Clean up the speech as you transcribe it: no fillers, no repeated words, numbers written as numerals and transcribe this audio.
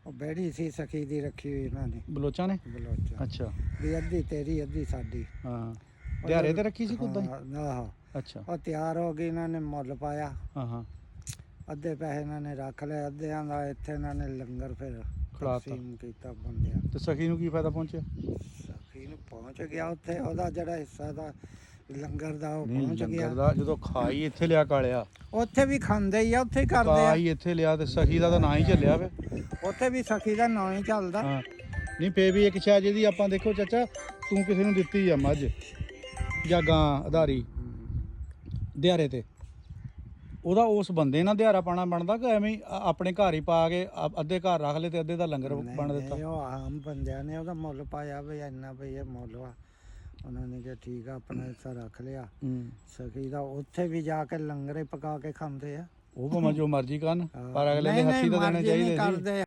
ਉਹ ਬੈੜੀ ਸੀ ਸਖੀ ਦੀ ਰੱਖੀ ਹੋਈ ਇਹਨਾਂ ਨੇ ਬਲੋਚਾਂ ਨੇ। ਬਲੋਚਾਂ ਅੱਛਾ ਵੀ ਅੱਧੀ ਤੇਰੀ ਅੱਧੀ ਸਾਡੀ। ਹਾਂ ਦਿਹਾੜੇ ਤੇ ਰੱਖੀ ਸੀ ਕੁੱਦਾਂ ਹੀ। ਆਹੋ ਅੱਛਾ ਉਹ ਤਿਆਰ ਹੋ ਗਈ ਇਹਨਾਂ ਨੇ ਮੁੱਲ ਪਾਇਆ। ਹਾਂ ਹਾਂ ਅੱਧੇ ਪੈਸੇ ਇਹਨਾਂ ਨੇ ਰੱਖ ਲਏ ਅੱਧਿਆਂ ਦਾ ਇੱਥੇ ਇਹਨਾਂ ਨੇ ਲੰਗਰ ਫਿਰ ਖਿਲਾਤਾ। ਤਕਸੀਮ ਕੀਤਾ ਬੰਦਿਆਂ ਤੇ ਸਖੀ ਨੂੰ ਕੀ ਫਾਇਦਾ ਪਹੁੰਚਿਆ? ਸਖੀ ਨੂੰ ਪਹੁੰਚ ਗਿਆ ਉੱਥੇ ਉਹਦਾ ਜਿਹੜਾ ਹਿੱਸਾ ਦਾ ਲੰਗਰ ਦਾ ਉਹ ਨਹੀਂ ਪਹੁੰਚ ਗਿਆ। ਲੰਗਰ ਦਾ ਜਦੋਂ ਖਾਈ ਇੱਥੇ ਲਿਆ ਕਾਲਿਆ, ਉੱਥੇ ਵੀ ਖਾਂਦੇ ਹੀ ਆ ਉੱਥੇ ਹੀ ਕਰਦੇ ਆ। ਖਾਈ ਇੱਥੇ ਲਿਆ ਤੇ ਸਖੀ ਦਾ ਤਾਂ ਨਾਂ ਹੀ ਚੱਲਿਆ ਵੇ। ਉੱਥੇ ਵੀ ਸਖੀ ਦਾ ਨਾਂ ਹੀ ਚੱਲਦਾ। ਹਾਂ ਨਹੀਂ ਫੇਰ ਵੀ ਇੱਕ ਸ਼ਾਇਦ ਜਿਹਦੀ ਆਪਾਂ ਦੇਖੋ ਚਾਚਾ ਤੂੰ ਕਿਸੇ ਨੂੰ ਦਿੱਤੀ ਆ ਮੱਝ ਜਾਂ ਗਾਂ ਆਧਾਰੀ ਦਿਹਾੜੇ ਤੇ, ਉਹਦਾ ਉਸ ਬੰਦੇ ਨਾਲ ਦਿਹਾੜਾ ਪਾਣਾ ਬਣਦਾ ਕਿ ਐਵੇਂ ਹੀ ਆਪਣੇ ਘਰ ਹੀ ਪਾ ਕੇ ਅੱਧੇ ਘਰ ਰੱਖ ਲਏ ਤੇ ਅੱਧੇ ਦਾ ਲੰਗਰ ਬਣ ਦਿੱਤਾ? ਨਹੀਂ, ਉਹ ਆਮ ਬੰਦਿਆਂ ਨੇ ਉਹਦਾ ਮੁੱਲ ਪਾਇਆ ਵੀ ਇੰਨਾ ਵੀ ਇਹ ਮੁੱਲ ਵਾ। ਉਹਨਾਂ ਨੇ ਕਿਹਾ ਠੀਕ ਆ ਆਪਣਾ ਹਿੱਸਾ ਰੱਖ ਲਿਆ। ਸਖੀ ਦਾ ਉੱਥੇ ਵੀ ਜਾ ਕੇ ਲੰਗਰੇ ਪਕਾ ਕੇ ਖਾਂਦੇ ਆ। ਉਹ ਭਾਵੇਂ ਜੋ ਮਰਜ਼ੀ ਕਰਨ, ਪਰ ਅਗਲੇ ਦੇ ਨਹੀਂ, ਹੱਥੀ ਤਾਂ ਦੇਣੇ ਮਰਜ਼ੀ ਨਹੀਂ ਚਾਹੀਦੇ ਸੀ। ਕਰਦੇ।